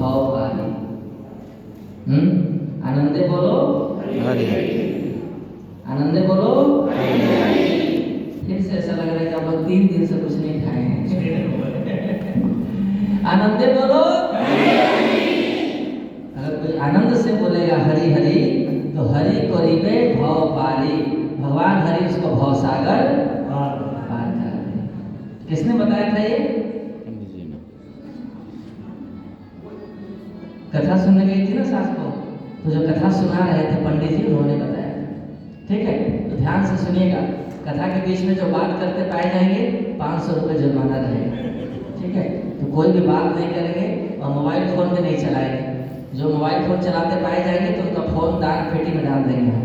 भाव पारी। आनंदे बोलो हरि हरि। आनंदे बोलो। फिर से ऐसा लग रहा है कि आप लोग 3 दिन से कुछ नहीं खाए हैं। आनंदे बोलो। अगर कोई आनंद से बोलेगा हरि हरि तो हरि करीबे भव पारी, भगवान हरि उसको भव सागर पार करा दे। किसने बताया था ये? पंडित जी ने। कथा सुनने गई थी ना सास को, तो जो कथा सुना रहे थे पंडित जी उन्होंने बताया। ठीक है, तो ध्यान से सुनिएगा। कथा के बीच में जो बात करते पाए जाएंगे 500 रुपये जुर्माना रहेगा। ठीक है, तो कोई भी बात नहीं करेंगे और मोबाइल फोन भी नहीं चलाएंगे। जो मोबाइल फोन चलाते पाए जाएंगे तो उनका फोन दान पेटी में डाल देंगे हम।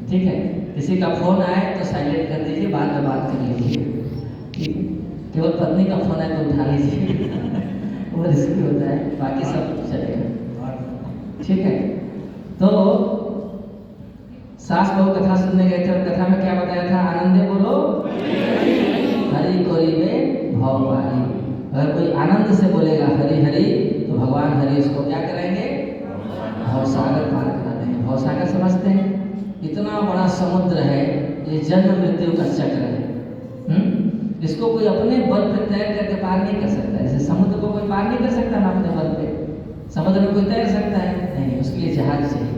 ठीक है, किसी का फोन आए तो साइलेंट कर दीजिए, बाद में बात कर लीजिए। ठीक है, केवल पत्नी का फोन है तो उठा लीजिए। वो रिस्की होता है, बाकी सब चलेगा। ठीक है, तो सास बहू कथा सुनने गए थे और कथा में क्या बताया था? आनंदे बोलो हरि करीबे भव पारी। अगर कोई आनंद से बोलेगा हरि हरि तो भगवान हरि उसको क्या कराएंगे? भव सागर पार करा देंगे। भव सागर समझते हैं? इतना बड़ा समुद्र है, ये जन्म मृत्यु का चक्र है। इसको कोई अपने बल पे तैर करके पार नहीं कर सकता। जैसे समुद्र को कोई पार नहीं कर सकता ना अपने बल पे, समुद्र में कोई तैर सकता है? नहीं, उसके लिए जहाज चाहिए।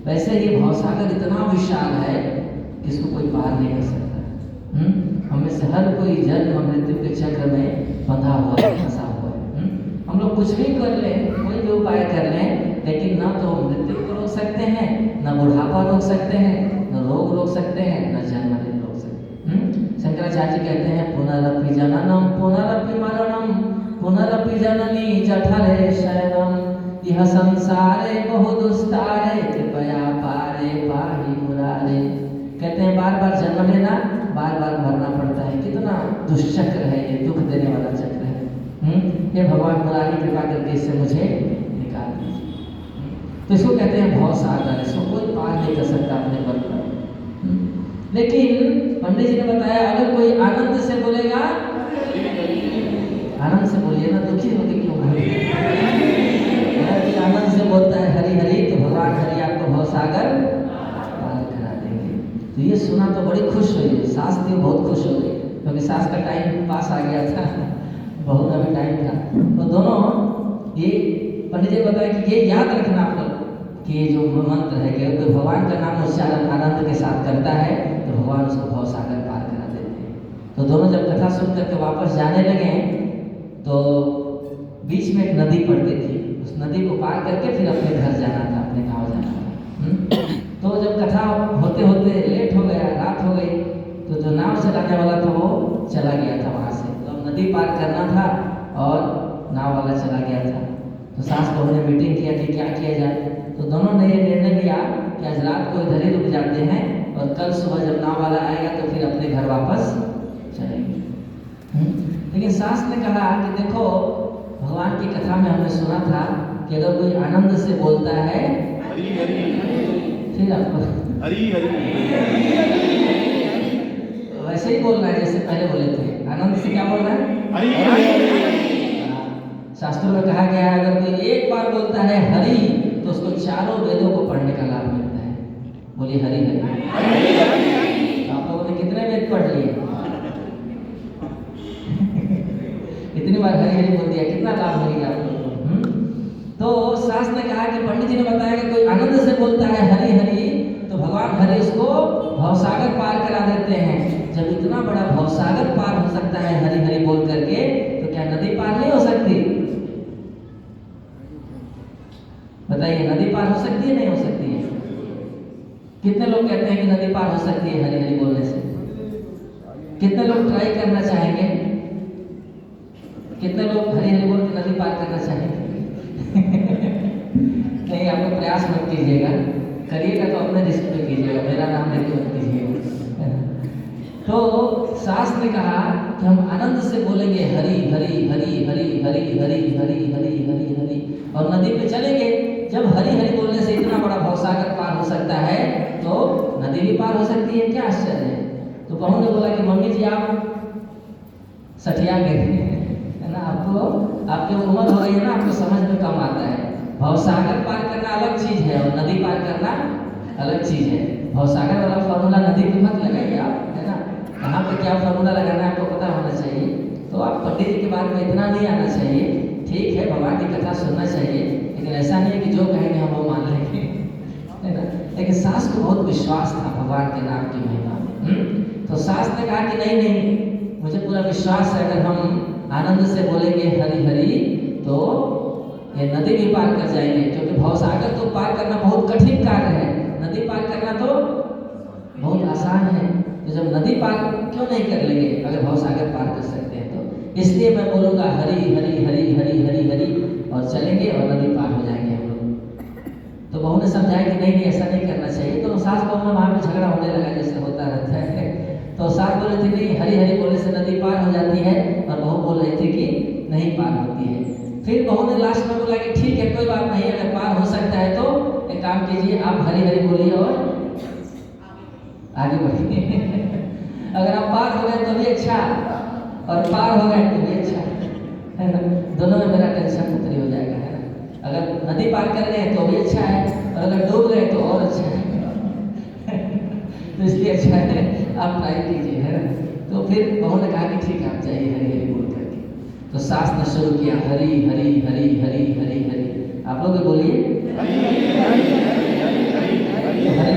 वैसे ये भवसागर इतना विशाल है कि इसको कोई पार नहीं कर सकता। हमें से हर कोई जन्म मृत्यु के चक्र में बंधा हुआ है, फंसा हुआ है। हम लोग कुछ भी कर लें, कोई भी उपाय कर लें, लेकिन ना तो मृत्यु को रोक सकते हैं, ना बुढ़ापा रोक सकते हैं, न रोग रोक सकते हैं, न जन्म मृत्यु रोक सकते हैं। शंकराचार्य कहते हैं पुनरपि जननम पुनरपि मरणम पुनरपि जननी जठरे शयनम यह संसारे बहु दुस्तारे कृपया पारे पाहि मुरारे। कहते हैं बार बार जन्म लेना, बार बार मरना पड़ता है। कितना दुष्चक्र है ये, दुख देने वाला चक्र है। ये भगवान मुरारी कृपा करके इससे मुझे निकाल दीजिए। तो इसको कहते हैं भव सागर। इसको कोई पार नहीं कर सकता अपने बल पर। लेकिन पंडित जी ने बताया अगर कोई आनंद से बोलेगा, आनंद से बोलिए ना, दुखी होकर क्यों बोलिए? आनंद से बोलता है हरि हरि तो भगवान हरि आपको भव सागर पार करा देंगे। तो ये सुना तो बड़ी खुश हुई, सास थी बहुत खुश हो गई, क्योंकि सास का टाइम पास आ गया था, बहू का भी टाइम था। तो दोनों ये पंडित जी बताया कि ये याद रखना आप लोग कि ये जो मंत्र है कि अगर भगवान का नाम उच्चारण आनंद के साथ करता है तो भगवान उसको भव सागर पार करा देते हैं। तो दोनों जब कथा सुन करके वापस जाने लगे तो बीच में एक नदी पड़ती थी, उस नदी को पार करके फिर अपने घर जाना था, अपने गांव जाना था। तो जब कथा होते होते लेट हो गया, रात हो गई, तो जो नाव चलाने वाला था वो चला गया था वहाँ से। तो अब नदी पार करना था और नाव वाला चला गया था। तो सास बहू ने मीटिंग किया कि क्या किया जाए। तो दोनों ने ये निर्णय लिया कि आज रात को इधर ही रुक जाते हैं और कल सुबह जब नाव वाला आएगा तो फिर अपने घर वापस चलेंगे। लेकिन सास ने कहा कि देखो भगवान की कथा में हमने सुना था कि अगर कोई आनंद से बोलता है हरि हरि, फिर आपको हरि हरि, वैसे ही बोलना है जैसे पहले बोले थे। आनंद से क्या बोलना है? हरि हरि। शास्त्रों में कहा गया है अगर कोई एक बार बोलता है हरि तो उसको चारों वेदों को पढ़ने का लाभ मिलता है। बोलिए हरि हरि। आप लोगों ने कितने वेद पढ़ लिए? इतनी बार हरि हरि बोल दिया, कितना लाभ मिल गया आप लोगों को। तो सास ने कहा कि पंडित जी ने बताया कि कोई आनंद से बोलता है हरि हरि तो भगवान हरि उसको भवसागर पार करा देते हैं। जब इतना बड़ा भवसागर पार हो सकता है हरि हरि बोल करके, तो क्या नदी पार नहीं हो सकती? बताइए, नदी पार हो सकती है नहीं हो सकती है? कितने लोग कहते हैं कि नदी पार हो सकती है हरि हरि बोलने से? कितने लोग ट्राई करना चाहेंगे? कितने लोग हरि हरि बोल के नदी पार करना चाहेंगे? नहीं, आप लोग प्रयास मत कीजिएगा, करिएगा तो अपने रिस्क पे कीजिएगा, मेरा नाम लेके मत कीजिएगा। तो सास ने कहा कि हम आनंद से बोलेंगे हरि हरि हरि हरि हरि हरि हरि हरि हरि हरि और नदी पे चलेंगे। जब हरि हरि बोलने से इतना बड़ा भवसागर पार हो सकता है तो नदी भी पार हो सकती है, क्या आश्चर्य है। तो बहू ने बोला कि मम्मी जी आप सठिया गए है ना, आपको आपकी उम्र हो गई है ना, आपको समझ में कम आता है। भवसागर पार करना अलग चीज है और नदी पार करना अलग चीज है। भवसागर वाला फॉर्मूला नदी पे मत लगाइए आप, है ना। कहाँ पे क्या फॉर्मूला लगाना है आपको पता होना चाहिए। तो आप पंडित जी के बात में इतना नहीं आना चाहिए। ठीक है, भगवान की कथा सुनना चाहिए, लेकिन ऐसा नहीं है कि जो कहेंगे हम वो मान लेंगे, है ना। लेकिन सास को बहुत विश्वास था भगवान के नाम की महिमा में। तो सास ने कहा कि नहीं नहीं, मुझे पूरा विश्वास है, अगर हम आनंद से बोलेंगे हरि हरि तो ये नदी भी पार कर जाएंगे। क्योंकि भवसागर तो पार करना बहुत कठिन कार्य है, नदी पार करना तो बहुत आसान है। तो जब नदी पार क्यों नहीं कर लेंगे अगर भवसागर पार कर सकते हैं तो। इसलिए मैं बोलूँगा हरि हरि हरि हरि हरि हरि और चलेंगे और नदी पार हो जाएंगे हम लोग। तो बहू ने समझाया कि नहीं नहीं ऐसा नहीं करना चाहिए। तो सास बहू में वहाँ पे झगड़ा होने लगा जैसे होता रहता है। तो सास बोले थे नहीं, हरि हरि बोलने से नदी पार हो जाती है, और बहू बोल रही थी कि नहीं पार होती है। फिर बहू ने लास्ट में बोला कि ठीक है कोई बात नहीं, अगर पार हो सकता है तो एक काम कीजिए, आप हरि हरि बोलिए और आगे बढ़िए। अगर आप पार हो गए तो भी अच्छा, और पार हो गए तो भी अच्छा, है ना। दोनों में मेरा टेंशन मुक्ति हो जाएगा, है ना। अगर नदी पार कर गए तो भी अच्छा है, और अगर डूब गए तो और अच्छा है। तो इसलिए अच्छा है आप ट्राई कीजिए, है ना। तो फिर बहू ने कहा कि ठीक है आप जाइए हरि हरि बोल करके। तो सास ने शुरू किया हरि हरि हरि हरि हरि हरि। आप लोग बोलिए हरि हरि हरि हरि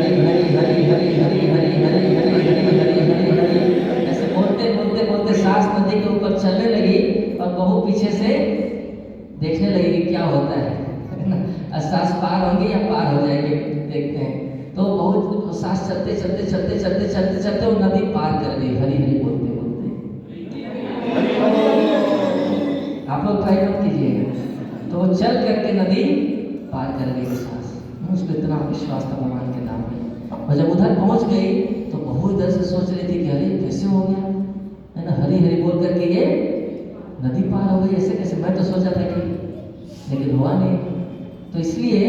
हरि हरि हरि हरि हरि हरि हरि हरि हरि। ऐसे बोलते बोलते बोलते सास नदी के ऊपर चलने लगी और बहू पीछे से देखने लगी कि क्या होता है। सास पार होंगी या पार हो जाएंगे देखते हैं। तो बहू सास चलते चलते चलते चलते चलते चलते वो नदी पार कर गई हरि हरि बोलते बोलते। आप लोग ट्राई मत कीजिएगा। तो वो चल करके नदी पार कर गई सास। उसको इतना विश्वास था भगवान के नाम में। और जब उधर पहुंच गई तो बहू इधर से सोच रही थी कि अरे कैसे हो गया, है ना, हरि हरि बोल करके ये नदी पार हो गई, ऐसे कैसे। मैं तो सोचा था कि, लेकिन हुआ नहीं। तो इसलिए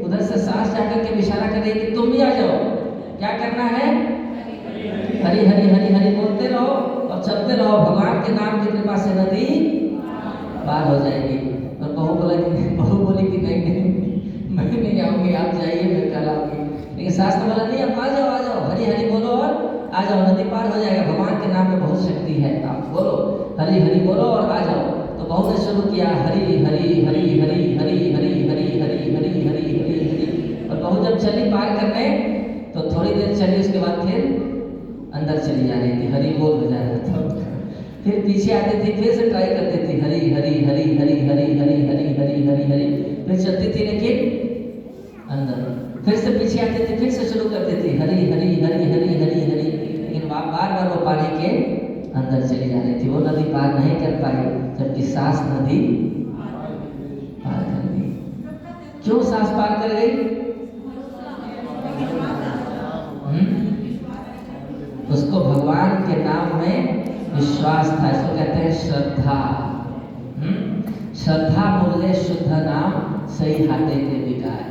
उधर से सास जाकर के इशारा कर रही है कि तुम भी आ जाओ। क्या करना है, हरि हरि हरि हरि बोलते रहो और चलते रहो, भगवान के नाम की कृपा से नदी पार हो जाएगी। और बहू बोली कि नहीं नहीं मैं नहीं आऊँगी, आप जाइए मैं कल आऊँगी। लेकिन सास ने बोला नहीं आप आ जाओ हरि हरि बोलो और आ जाओ, नदी पार हो जाएगा, भगवान के नाम में बहुत शक्ति है, आप बोलो हरि हरि बोलो और आ जाओ। तो बहू ने शुरू किया हरि हरि हरि हरि हरि हरि हरि हरि हरि हरि हरि हरि। और बहू जब चली पार करने तो थोड़ी देर चली, उसके बाद फिर अंदर चली जा रही थी, हरि बोल हो जा रहा था। फिर पीछे आती थी, फिर से ट्राई करती थी हरि हरि हरि हरि हरि हरि हरि हरि हरि हरि। फिर चलती थी लेकिन अंदर, फिर से पीछे आती थी, फिर से शुरू करती थी हरि हरि हरि हरि हरि हरि। लेकिन बार बार वो पानी के अंदर चली जा रही थी, वो नदी पार नहीं कर पाई, जबकि सास नदी पार कर गई। क्यों सास पार कर गई? उसको भगवान के नाम में विश्वास था, इसको कहते हैं श्रद्धा। श्रद्धा बोले शुद्ध नाम सही हाथे के बिगाए।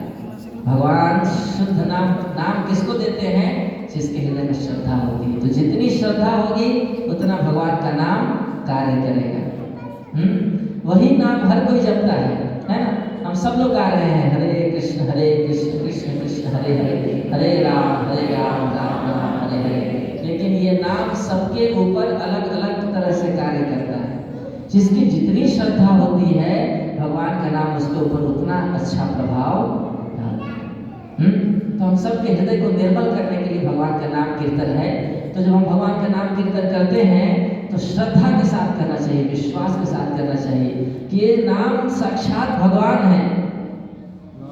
भगवान शुद्ध नाम किसको देते हैं? जिसके हृदय में श्रद्धा होती है। तो जितनी श्रद्धा होगी उतना भगवान का नाम कार्य करेगा। वही नाम हर कोई जपता है ना। हम सब लोग गा रहे हैं हरे कृष्ण कृष्ण कृष्ण हरे हरे, हरे राम राम राम हरे हरे। लेकिन ये नाम सबके ऊपर अलग अलग तरह से कार्य करता है। जिसकी जितनी श्रद्धा होती है भगवान का नाम उसके ऊपर उतना अच्छा प्रभाव डालता है। तो हम सबके हृदय को निर्मल करने के लिए भगवान का नाम कीर्तन है। तो जब हम भगवान का नाम कीर्तन करते हैं तो श्रद्धा के साथ करना चाहिए, विश्वास के साथ करना चाहिए कि ये नाम साक्षात भगवान है।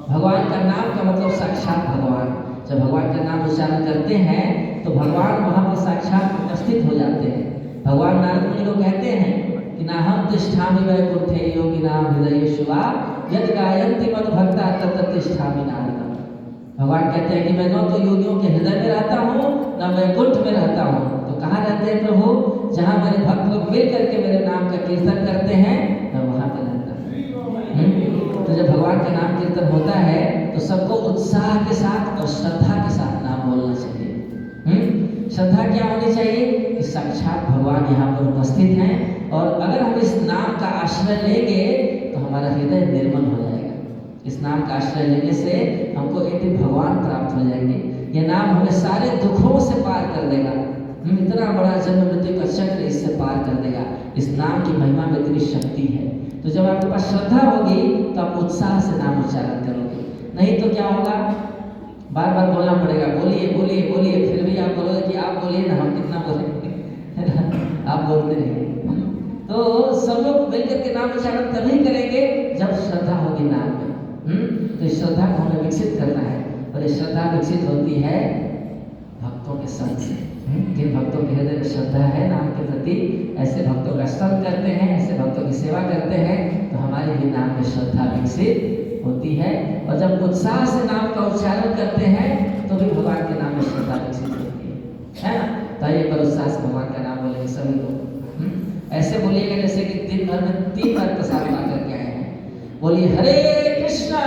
भगवान का नाम का मतलब साक्षात भगवान। जब भगवान का नाम उच्चारण करते हैं तो भगवान वहाँ पर साक्षात उपस्थित हो जाते हैं। भगवान नारद मुनि को कहते हैं कि ना हम तिष्ठामि वैकुंठे योगिनाम हृदयेषु वा यद् गायन्ति मद्भक्ता तत्र तिष्ठामि नारद। भगवान कहते हैं कि मैं न तो योगियों के हृदय में रहता हूँ न वैकुंठ में रहता हूँ। तो कहाँ रहते हैं प्रभु? जहाँ मेरे भक्त लोग मिल करके मेरे नाम का कीर्तन करते हैं मैं वहाँ पर रहता हूँ। तो जब भगवान का नाम कीर्तन होता है तो सबको उत्साह के साथ और श्रद्धा के साथ नाम बोलना चाहिए। श्रद्धा क्या होनी चाहिए कि साक्षात भगवान यहाँ पर उपस्थित हैं, और अगर हम इस नाम का आश्रय लेंगे तो हमारा हृदय निर्मल हो जाएगा। इस नाम का आश्रय लेने से हमको एक दिन भगवान प्राप्त हो जाएंगे। ये नाम हमें सारे दुखों से पार कर देगा। इतना बड़ा जन्म मृत्यु का चक्र इससे पार कर देगा। इस नाम की महिमा में इतनी शक्ति है। तो जब आपके पास श्रद्धा होगी तो आप उत्साह से नाम उच्चारण करोगे, नहीं तो क्या होगा, बार बार बोलना पड़ेगा, बोलिए बोलिए बोलिए, फिर भी आप बोलोगे कि आप बोलिए ना, हम कितना बोलेंगे आप बोलते रहिए। तो सब लोग मिलकर के नाम उच्चारण तभी करेंगे जब श्रद्धा होगी नाम में। तो इस श्रद्धा को हमें विकसित करना है, और ये श्रद्धा विकसित होती है भक्तों के संग से। जिन भक्तों के हृदय में श्रद्धा है नाम के प्रति, ऐसे भक्तों का संग करते हैं, ऐसे भक्तों की सेवा करते हैं, तो हमारे भी नाम में श्रद्धा विकसित होती है। और जब उत्साह से नाम का उच्चारण करते हैं तो भी भगवान के नाम में श्रद्धा विकसित होती है ना। तो ये पर उत्साह से भगवान का नाम बोलेंगे सभी लोग। ऐसे बोलिएगा जैसे कि दिन भर में 3 बार प्रसाद पा करके आए हैं। बोलिए हरे कृष्णा